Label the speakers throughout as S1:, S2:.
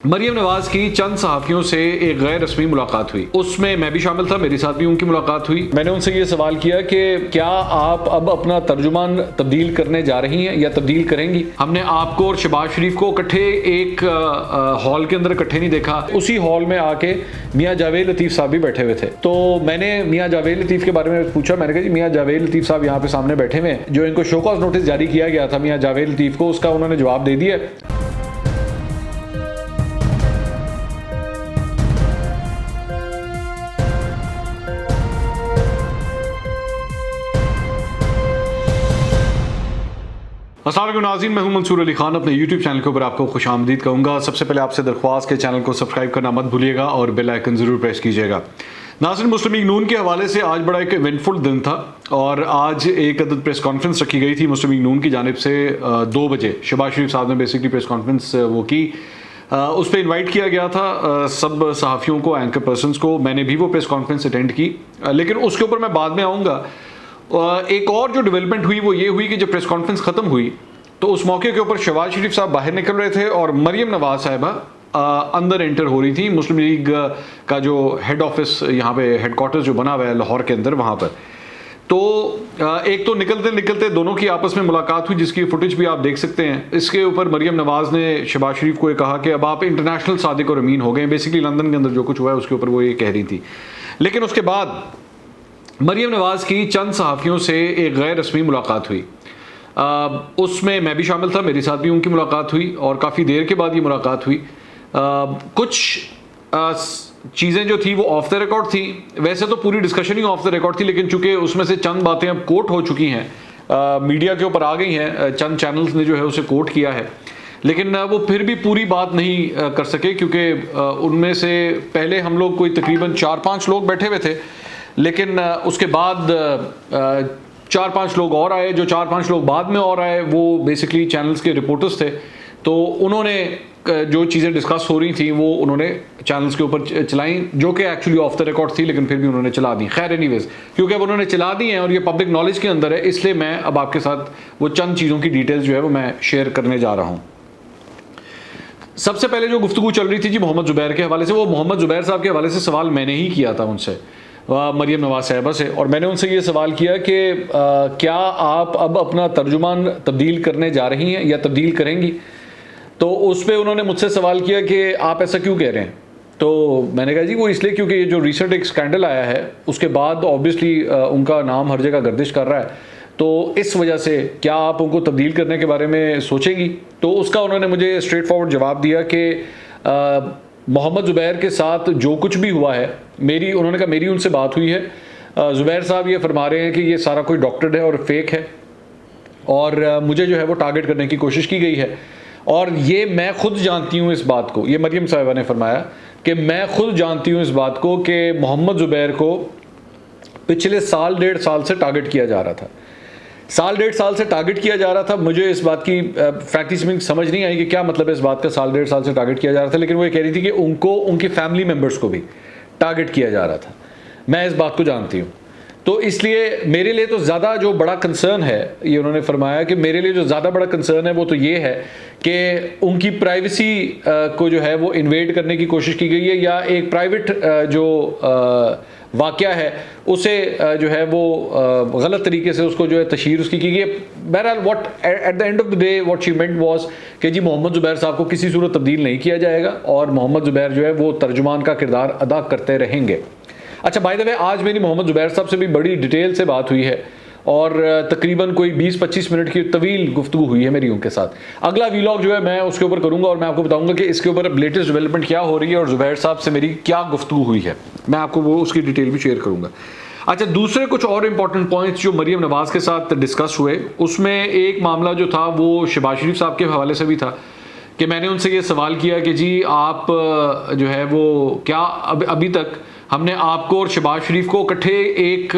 S1: मरियम नवाज की चंद सहाफ़ियों से एक गैर रस्मी मुलाकात हुई। उसमें मैं भी शामिल था, मेरे साथ भी उनकी मुलाकात हुई। मैंने उनसे ये सवाल किया कि क्या आप अब अपना तर्जुमान तब्दील करने जा रही हैं या तब्दील करेंगी। हमने आपको और शहबाज शरीफ को इकट्ठे एक हॉल के अंदर इकट्ठे नहीं देखा। उसी हॉल में आके मियाँ जावेद लतीफ़ साहब भी बैठे हुए थे। तो मैंने मियाँ जावेद लतीफ़ के बारे में पूछा। मैंने कहा जी मियाँ जावेद लतीफ़ साहब यहाँ पे सामने बैठे हुए हैं, जो इनको शो कॉज नोटिस जारी किया गया था मियाँ जावेद लतीफ़ को, उसका उन्होंने जवाब दे दिया। अस्सलाम नाज़रीन, मैं हूं मंसूर अली खान। अपने YouTube चैनल के ऊपर आपको खुशामदीद कहूँगा। सबसे पहले आपसे दरख्वास्त के चैनल को सब्सक्राइब करना मत भूलिएगा और बेल आइकन ज़रूर प्रेस कीजिएगा। नाज़रीन, मुस्लिम लीग नून के हवाले से आज बड़ा एक इवेंटफुल दिन था और आज एक अदद प्रेस कॉन्फ्रेंस रखी गई थी मुस्लिम लीग नून की जानिब से। 2 बजे शहबाज शरीफ साहब ने बेसिकली प्रेस कॉन्फ्रेंस वो की। उस पर इन्वाइट किया गया था सब सहाफ़ियों को, एंकर पर्सनस को। मैंने भी वो प्रेस कॉन्फ्रेंस अटेंड की, लेकिन उसके ऊपर मैं बाद में आऊँगा। एक और जो डेवलपमेंट हुई वो ये हुई कि जब प्रेस कॉन्फ्रेंस ख़त्म हुई तो उस मौके के ऊपर शहबाज शरीफ साहब बाहर निकल रहे थे और मरियम नवाज साहिबा अंदर एंटर हो रही थी। मुस्लिम लीग का जो हेड ऑफिस, यहाँ पे हेडक्वार्टर्स जो बना हुआ है लाहौर के अंदर, वहाँ पर तो एक तो निकलते निकलते दोनों की आपस में मुलाकात हुई, जिसकी फुटेज भी आप देख सकते हैं। इसके ऊपर मरियम नवाज ने शहबाज शरीफ को ये कहा कि अब आप इंटरनेशनल सादिक और अमीन हो गए। बेसिकली लंदन के अंदर जो कुछ हुआ है उसके ऊपर वो ये कह रही थी। लेकिन उसके बाद मरियम नवाज की चंद सहाफ़ियों से एक गैर रस्मी मुलाकात हुई। उसमें मैं भी शामिल था, मेरे साथ भी उनकी मुलाकात हुई और काफ़ी देर के बाद ये मुलाकात हुई। कुछ चीज़ें जो थी वो ऑफ द रिकॉर्ड थी। वैसे तो पूरी discussion he of the record थी, लेकिन चूंकि उसमें से चंद बातें अब कोट हो चुकी हैं, मीडिया के ऊपर आ गई हैं, चंद चैनल्स ने जो है उसे कोट किया है, लेकिन वो फिर भी पूरी बात नहीं कर सके, क्योंकि उनमें से पहले हम लोग कोई तकरीबन 4-5 लोग बैठे हुए थे, लेकिन उसके बाद 4-5 लोग और आए। जो 4-5 लोग बाद में और आए वो बेसिकली चैनल्स के रिपोर्टर्स थे। तो उन्होंने जो चीज़ें डिस्कस हो रही थी वो उन्होंने चैनल्स के ऊपर चलाई, जो कि एक्चुअली ऑफ द रिकॉर्ड थी, लेकिन फिर भी उन्होंने चला दी। खैर एनीवेज, क्योंकि अब उन्होंने चला दी हैं और ये पब्लिक नॉलेज के अंदर है, इसलिए मैं अब आपके साथ वो चंद चीज़ों की डिटेल्स जो है वो मैं शेयर करने जा रहा हूँ। सबसे पहले जो गुफ्तगू चल रही थी जी मोहम्मद ज़ुबैर के हवाले से, वो मोहम्मद ज़ुबैर साहब के हवाले से सवाल मैंने ही किया था उनसे, मरियम नवाज साहिबा से। और मैंने उनसे ये सवाल किया कि क्या आप अब अपना तर्जुमान तब्दील करने जा रही हैं या तब्दील करेंगी। तो उस पर उन्होंने मुझसे सवाल किया कि आप ऐसा क्यों कह रहे हैं। तो मैंने कहा जी वो इसलिए क्योंकि ये जो रिसेंट एक स्कैंडल आया है उसके बाद ऑब्वियसली उनका नाम हर जगह गर्दिश कर रहा है, तो इस वजह से क्या आप उनको तब्दील करने के बारे में सोचेंगी। तो उसका उन्होंने मुझे स्ट्रेट फॉरवर्ड जवाब दिया कि मोहम्मद ज़ुबैर के साथ जो कुछ भी हुआ है, उन्होंने कहा मेरी उनसे बात हुई है। ज़ुबैर साहब ये फरमा रहे हैं कि ये सारा कोई डॉक्टर्ड है और फेक है और मुझे जो है वो टारगेट करने की कोशिश की गई है। और ये मैं खुद जानती हूँ इस बात को, ये मरियम साहिबा ने फरमाया कि मैं खुद जानती हूँ इस बात को कि मोहम्मद ज़ुबैर को पिछले 1.5 साल से टारगेट किया जा रहा था। 1.5 साल से टारगेट किया जा रहा था। मुझे इस बात की फ्रैंकली स्पीकिंग समझ नहीं आई कि क्या मतलब है इस बात का 1.5 साल से टारगेट किया जा रहा था, लेकिन वो ये कह रही थी कि उनको, उनके फैमिली मेम्बर्स को भी टारगेट किया जा रहा था। मैं इस बात को जानती हूँ। तो इसलिए मेरे लिए तो ज़्यादा जो बड़ा कंसर्न है, ये उन्होंने फरमाया कि मेरे लिए जो ज़्यादा बड़ा कंसर्न है वो तो ये है कि उनकी प्राइवेसी को जो है वो इन्वेड करने की कोशिश की गई है, या एक प्राइवेट जो वाक़या है उसे जो है वो गलत तरीके से उसको जो है तशहीर उसकी की गई। बहरहाल what at the end of the day what she meant was कि जी मोहम्मद ज़ुबैर साहब को किसी सूरत तब्दील नहीं किया जाएगा और मोहम्मद ज़ुबैर जो है वो तर्जुमान का किरदार अदा करते रहेंगे। अच्छा, बाय द वे आज मेरी मोहम्मद ज़ुबैर साहब से भी बड़ी डिटेल से बात हुई है और तकरीबन कोई 20-25 मिनट की तवील गुफ्तगू हुई है मेरी उनके साथ। अगला वीलॉग जो है मैं उसके ऊपर करूंगा और मैं आपको बताऊंगा कि इसके ऊपर अब लेटेस्ट डेवलपमेंट क्या हो रही है और ज़ुबैर साहब से मेरी क्या गुफ्तगू हुई है। मैं आपको वो उसकी डिटेल भी शेयर करूंगा। अच्छा, दूसरे कुछ और इंपॉर्टेंट पॉइंट्स जो मरियम नवाज के साथ डिस्कस हुए, उसमें एक मामला जो था वो शहबाज शरीफ साहब के हवाले से भी था कि मैंने उनसे ये सवाल किया कि जी आप जो है वो क्या अभी तक हमने आपको और शहबाज शरीफ को इकट्ठे एक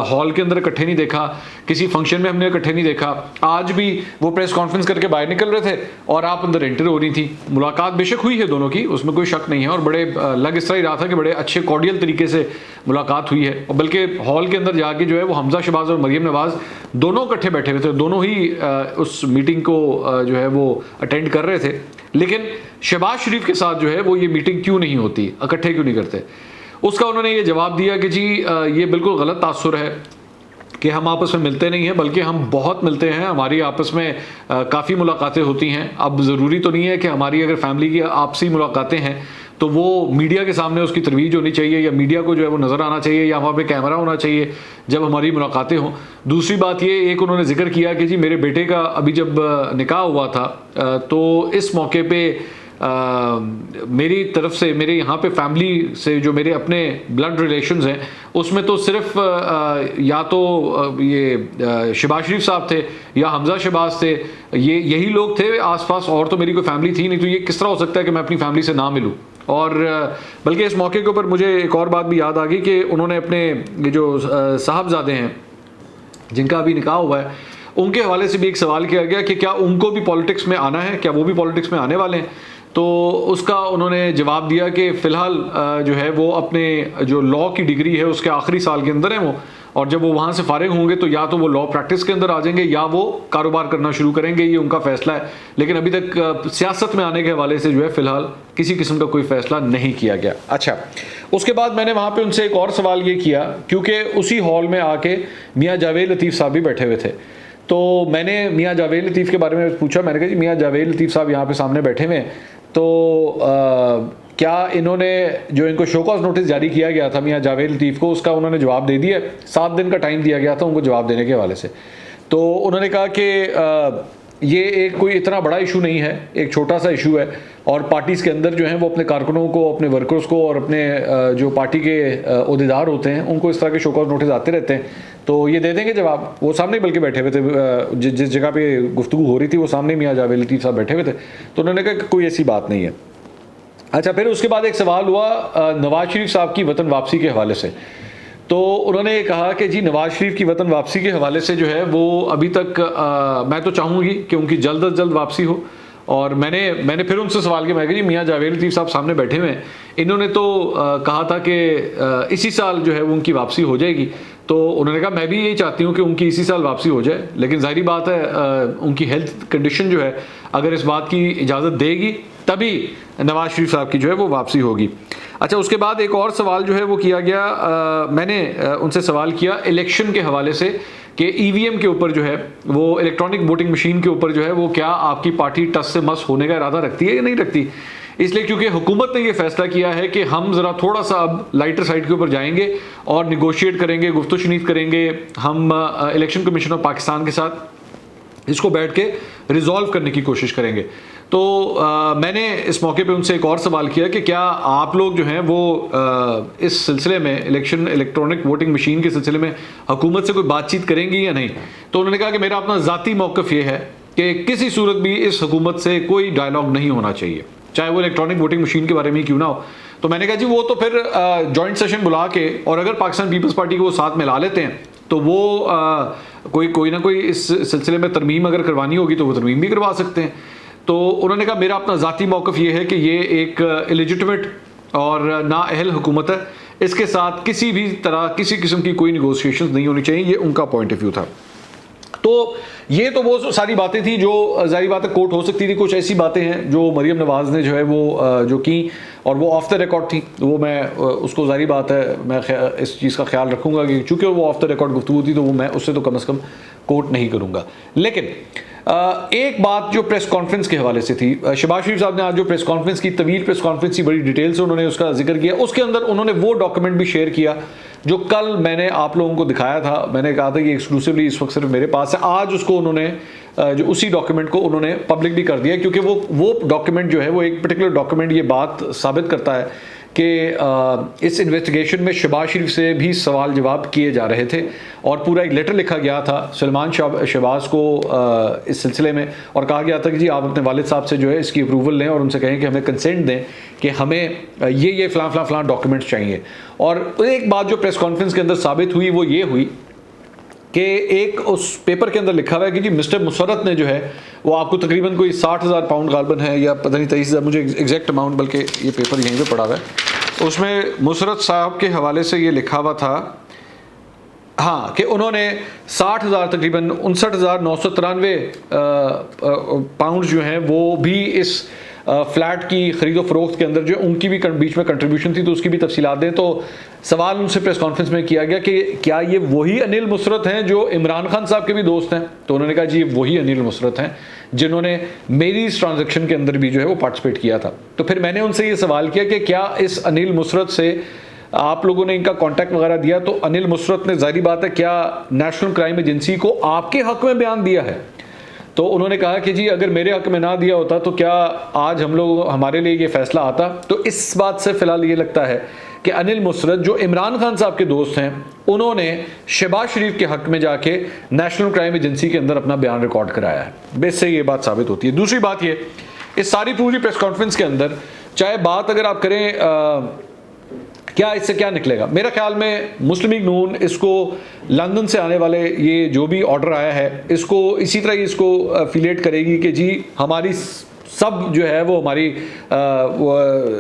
S1: हॉल के अंदर इकट्ठे नहीं देखा, किसी फंक्शन में हमने इकट्ठे नहीं देखा। आज भी वो प्रेस कॉन्फ्रेंस करके बाहर निकल रहे थे और आप अंदर एंटर हो रही थी। मुलाकात बेशक हुई है दोनों की, उसमें कोई शक नहीं है, और बड़े लग इस तरह ही रहा था कि बड़े अच्छे कॉर्डियल तरीके से मुलाकात हुई है। और बल्कि हॉल के अंदर जाके जो है वो हमजा शहबाज और मरियम नवाज दोनों इकट्ठे बैठे हुए थे, दोनों ही उस मीटिंग को जो है वो अटेंड कर रहे थे। लेकिन शहबाज शरीफ के साथ जो है वो ये मीटिंग क्यों नहीं होती, इकट्ठे क्यों नहीं करते। उसका उन्होंने ये जवाब दिया कि जी ये बिल्कुल गलत तासुर है कि हम आपस में मिलते नहीं हैं, बल्कि हम बहुत मिलते हैं, हमारी आपस में काफ़ी मुलाकातें होती हैं। अब ज़रूरी तो नहीं है कि हमारी अगर फैमिली की आपसी मुलाकातें हैं तो वो मीडिया के सामने उसकी तरवीज होनी चाहिए या मीडिया को जो है वो नज़र आना चाहिए या वहाँ पे कैमरा होना चाहिए जब हमारी मुलाकातें हों। दूसरी बात ये एक उन्होंने जिक्र किया कि जी मेरे बेटे का अभी जब निकाह हुआ था तो इस मौके पे मेरी तरफ से, मेरे यहाँ पे फैमिली से जो मेरे अपने ब्लड रिलेशंस हैं उसमें तो सिर्फ या तो ये शहबाज शरीफ साहब थे या हमजा शहबाज थे, यही लोग थे आसपास, और तो मेरी कोई फैमिली थी नहीं। तो ये किस तरह हो सकता है कि मैं अपनी फैमिली से ना मिलूँ। और बल्कि इस मौके के ऊपर मुझे एक और बात भी याद आ गई कि उन्होंने अपने ये जो साहबजादे हैं जिनका अभी निकाह हुआ है उनके हवाले से भी एक सवाल किया गया कि क्या उनको भी पॉलिटिक्स में आना है, क्या वो भी पॉलिटिक्स में आने वाले हैं। तो उसका उन्होंने जवाब दिया कि फ़िलहाल जो है वो अपने जो लॉ की डिग्री है उसके आखिरी साल के अंदर है वो, और जब वो वहाँ से फारिग होंगे तो या तो वो लॉ प्रैक्टिस के अंदर आ जाएंगे या वो कारोबार करना शुरू करेंगे, ये उनका फ़ैसला है। लेकिन अभी तक सियासत में आने के हवाले से जो है फ़िलहाल किसी किस्म का कोई फ़ैसला नहीं किया गया। अच्छा, उसके बाद मैंने वहाँ पे उनसे एक और सवाल ये किया, क्योंकि उसी हॉल में आके मियाँ जावेद लतीफ़ साहब भी बैठे हुए थे। तो मैंने मियाँ जावेद लतीफ़ के बारे में पूछा, मैंने कहा जी मियाँ जावेद लतीफ़ साहब यहाँ पे सामने बैठे हुए हैं, तो क्या इन्होंने जो इनको शो कॉज नोटिस जारी किया गया था मियाँ जावेद लतीफ़ को, उसका उन्होंने जवाब दे दिया। 7 दिन का टाइम दिया गया था उनको जवाब देने के हवाले से। तो उन्होंने कहा कि ये एक कोई इतना बड़ा इशू नहीं है, एक छोटा सा इशू है, और पार्टीज़ के अंदर जो हैं वो अपने कारकुनों को, अपने वर्कर्स को और अपने जो पार्टी के ओहदेदार होते हैं उनको इस तरह के शो कॉज नोटिस आते रहते हैं, तो ये दे देंगे जवाब। वो सामने बल्कि बैठे हुए थे, जिस जगह पे गुफ्तगू हो रही थी वो सामने मियाँ जावेद लतीफ़ साहब बैठे हुए थे। तो उन्होंने कहा कि कोई ऐसी बात नहीं है। अच्छा, फिर उसके बाद एक सवाल हुआ नवाज शरीफ साहब की वतन वापसी के हवाले से। तो उन्होंने कहा कि जी नवाज शरीफ की वतन वापसी के हवाले से जो है वो अभी तक मैं तो चाहूँगी कि उनकी जल्द अज जल्द वापसी हो। और मैंने फिर उनसे सवाल किया, मैं कहा जी मियाँ जावेद लतीफ़ साहब सामने बैठे हुए हैं, इन्होंने तो कहा था कि इसी साल जो है वो उनकी वापसी हो जाएगी। तो उन्होंने कहा मैं भी यही चाहती हूँ कि उनकी इसी साल वापसी हो जाए, लेकिन ज़ाहिरी बात है उनकी हेल्थ कंडीशन जो है अगर इस बात की इजाज़त देगी तभी नवाज शरीफ साहब की जो है वो वापसी होगी। अच्छा, उसके बाद एक और सवाल जो है वो किया गया, मैंने उनसे सवाल किया इलेक्शन के हवाले से कि ईवीएम के ऊपर जो है वो इलेक्ट्रॉनिक वोटिंग मशीन के ऊपर जो है वो क्या आपकी पार्टी टस से मस होने का इरादा रखती है या नहीं रखती। इसलिए क्योंकि हुकूमत ने ये फैसला किया है कि हम ज़रा थोड़ा सा अब लाइटर साइड के ऊपर जाएंगे और निगोशिएट करेंगे, गुफ्तगू शनीद करेंगे हम इलेक्शन कमीशन ऑफ पाकिस्तान के साथ, इसको बैठ के रिजॉल्व करने की कोशिश करेंगे। तो मैंने इस मौके पे उनसे एक और सवाल किया कि क्या आप लोग जो हैं वो इस सिलसिले में इलेक्ट्रॉनिक वोटिंग मशीन के सिलसिले में हुकूमत से कोई बातचीत करेंगी या नहीं। तो उन्होंने कहा कि मेरा अपना ज़ाती मौक़िफ़ ये है कि किसी सूरत भी इस हुकूमत से कोई डायलॉग नहीं होना चाहिए, चाहे वो इलेक्ट्रॉनिक वोटिंग मशीन के बारे में क्यों ना हो। तो मैंने कहा जी वो तो फिर जॉइंट सेशन बुला के, और अगर पाकिस्तान पीपल्स पार्टी को वो साथ में ला लेते हैं तो वो कोई ना कोई इस सिलसिले में तरमीम अगर करवानी होगी तो वो तरमीम भी करवा सकते हैं। तो उन्होंने कहा मेरा अपना ज़ाती मौक़िफ़ ये है कि ये एक इलिजिटिमेट और नाअहल हुकूमत है, इसके साथ किसी भी तरह किसी किस्म की कोई निगोशिएशन नहीं होनी चाहिए, ये उनका पॉइंट ऑफ व्यू था। तो ये तो वो सारी बातें थी जो ज़ाहिर बात है कोर्ट हो सकती थी। कुछ ऐसी बातें हैं जो मरीम नवाज़ ने जो है वो जो की और वो ऑफ द रिकॉर्ड थी, वो मैं उसको ज़ाहिर बात है मैं इस चीज़ का ख्याल रखूँगा कि चूँकि वो ऑफ द रिकॉर्ड गुफ्तगू थी तो वो मैं उससे तो कम से कम कोर्ट नहीं करूँगा। लेकिन एक बात जो प्रेस कॉन्फ्रेंस के हवाले से थी, शहबाज शरीफ साहब ने आज जो प्रेस कॉन्फ्रेंस की, तवील प्रेस कॉन्फ्रेंस की, बड़ी डिटेल से उन्होंने उसका जिक्र किया। उसके अंदर उन्होंने वो डॉक्यूमेंट भी शेयर किया जो कल मैंने आप लोगों को दिखाया था। मैंने कहा था कि एक्सक्लूसिवली इस वक्त सिर्फ मेरे पास है। आज उसको उन्होंने जो उसी डॉक्यूमेंट को उन्होंने पब्लिक भी कर दिया, क्योंकि वो डॉक्यूमेंट जो है वो एक पर्टिकुलर डॉक्यूमेंट ये बात साबित करता है कि इस इन्वेस्टिगेशन में शहबाज शरीफ से भी सवाल जवाब किए जा रहे थे, और पूरा एक लेटर लिखा गया था सलमान शहबाज को इस सिलसिले में, और कहा गया था कि जी आप अपने वालिद साहब से जो है इसकी अप्रूवल लें और उनसे कहें कि हमें कंसेंट दें कि हमें ये फ़लाँ डॉक्यूमेंट्स चाहिए। और एक बात जो प्रेस कॉन्फ्रेंस के अंदर साबित हुई वो ये हुई कि एक उस पेपर के अंदर लिखा हुआ है कि जी मिस्टर मुसर्रत ने जो है वो आपको तकरीबन कोई 60,000 पाउंड गालबन है या पता नहीं 23,000, मुझे एग्जैक्ट अमाउंट, बल्कि ये पेपर यहीं पे पड़ा हुआ है, उसमें मुसर्रत साहब के हवाले से ये लिखा हुआ था हाँ कि उन्होंने 60,000 तकरीबन 59,993 पाउंड जो हैं वो भी इस फ्लैट की खरीदो फरोख्त के अंदर जो उनकी भी बीच में कंट्रीब्यूशन थी, तो उसकी भी तफसीलात दें। तो सवाल उनसे प्रेस कॉन्फ्रेंस में किया गया कि क्या ये वही अनिल मुसरत हैं जो इमरान खान साहब के भी दोस्त हैं? तो उन्होंने कहा जी ये वही अनिल मुसरत हैं जिन्होंने मेरी इस ट्रांजैक्शन के अंदर भी जो है वो पार्टिसिपेट किया था। तो फिर मैंने उनसे ये सवाल किया कि क्या इस अनिल मुसरत से आप लोगों ने इनका कांटेक्ट वगैरह दिया? तो अनिल मुसरत ने जाहिर बात है क्या नेशनल क्राइम एजेंसी को आपके हक में बयान दिया है? तो उन्होंने कहा कि जी अगर मेरे हक में ना दिया होता तो क्या आज हमारे लिए ये फैसला आता? तो इस बात से फिलहाल ये लगता है कि अनिल मुसरत जो इमरान खान साहब के दोस्त हैं, उन्होंने शहबाज शरीफ के हक में जाके नेशनल क्राइम एजेंसी के अंदर अपना बयान रिकॉर्ड कराया है। बेस से ये बात साबित होती है। दूसरी बात ये, इस सारी पूरी प्रेस कॉन्फ्रेंस के अंदर चाहे बात अगर आप करें क्या इससे क्या निकलेगा, मेरा ख्याल में मुस्लिम लीग नून इसको लंदन से आने वाले ये जो भी ऑर्डर आया है इसको इसी तरह इसको एफिलिएट करेगी कि जी हमारी सब जो है वो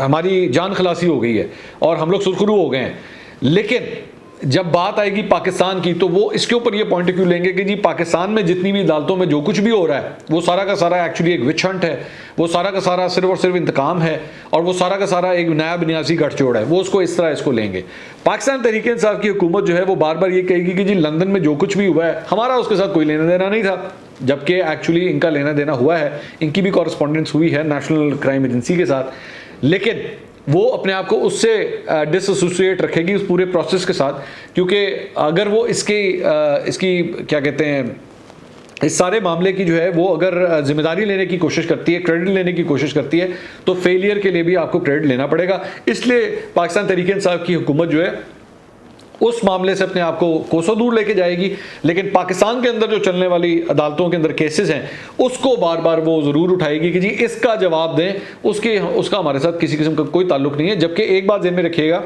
S1: हमारी जान खलासी हो गई है और हम लोग सुरखरू हो गए हैं। लेकिन जब बात आएगी पाकिस्तान की तो वो इसके ऊपर ये पॉइंट ऑफ व्यू लेंगे कि जी पाकिस्तान में जितनी भी अदालतों में जो कुछ भी हो रहा है वो सारा का सारा एक्चुअली एक विच हंट है, वो सारा का सारा सिर्फ और सिर्फ इंतकाम है और वो सारा का सारा एक नया बुनियादी गठजोड़ है। वो उसको इस तरह इसको लेंगे। पाकिस्तान तहरीक इंसाफ की हुकूमत जो है वो बार बार ये कहेगी कि जी लंदन में जो कुछ भी हुआ है हमारा उसके साथ कोई लेना देना नहीं था, जबकि एक्चुअली इनका लेना देना हुआ है, इनकी भी कॉरेस्पॉन्डेंस हुई है नेशनल क्राइम एजेंसी के साथ। लेकिन वो अपने आप को उससे डिसएसोसिएट रखेगी उस पूरे प्रोसेस के साथ, क्योंकि अगर वो इसकी क्या कहते हैं इस सारे मामले की जो है वो अगर जिम्मेदारी लेने की कोशिश करती है, क्रेडिट लेने की कोशिश करती है, तो फेलियर के लिए भी आपको क्रेडिट लेना पड़ेगा। इसलिए पाकिस्तान तहरीक इंसाफ की हुकूमत जो है उस मामले से अपने आप को कोसों दूर लेके जाएगी, लेकिन पाकिस्तान के अंदर जो चलने वाली अदालतों के अंदर केसेस हैं उसको बार बार वो ज़रूर उठाएगी कि जी इसका जवाब दें, उसका हमारे साथ किसी किस्म का कोई ताल्लुक नहीं है। जबकि एक बात ध्यान में रखिएगा,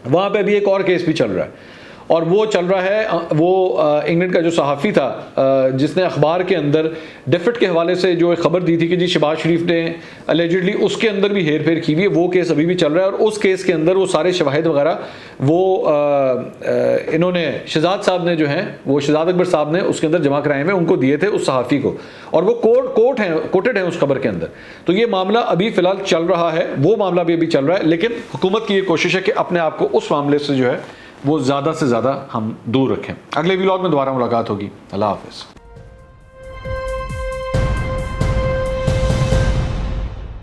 S1: वहाँ पे अभी एक और केस भी चल रहा है और वो चल रहा है वो इंग्लैंड का जो सहाफ़ी था जिसने अखबार के अंदर डेफिट के हवाले से जो एक खबर दी थी कि जी शहबाज शरीफ ने अलेजिडली उसके अंदर भी हेर फेर की हुई है, वो केस अभी भी चल रहा है। और उस केस के अंदर वो सारे शवाहिद वगैरह वो इन्होंने शहजाद साहब ने जो हैं वो शहजाद अकबर साहब ने उसके अंदर जमा कराए हैं, उनको दिए थे उस सहाफ़ी को, और वो कोटेड हैं उस खबर के अंदर। तो ये मामला अभी फ़िलहाल चल रहा है, वो मामला भी अभी चल रहा है, लेकिन हुकूमत की ये कोशिश है कि अपने आप को उस मामले से जो है वो ज़्यादा से ज़्यादा हम दूर रखें। अगले व्लॉग में दोबारा मुलाकात होगी। अल्लाह हाफ़िज़।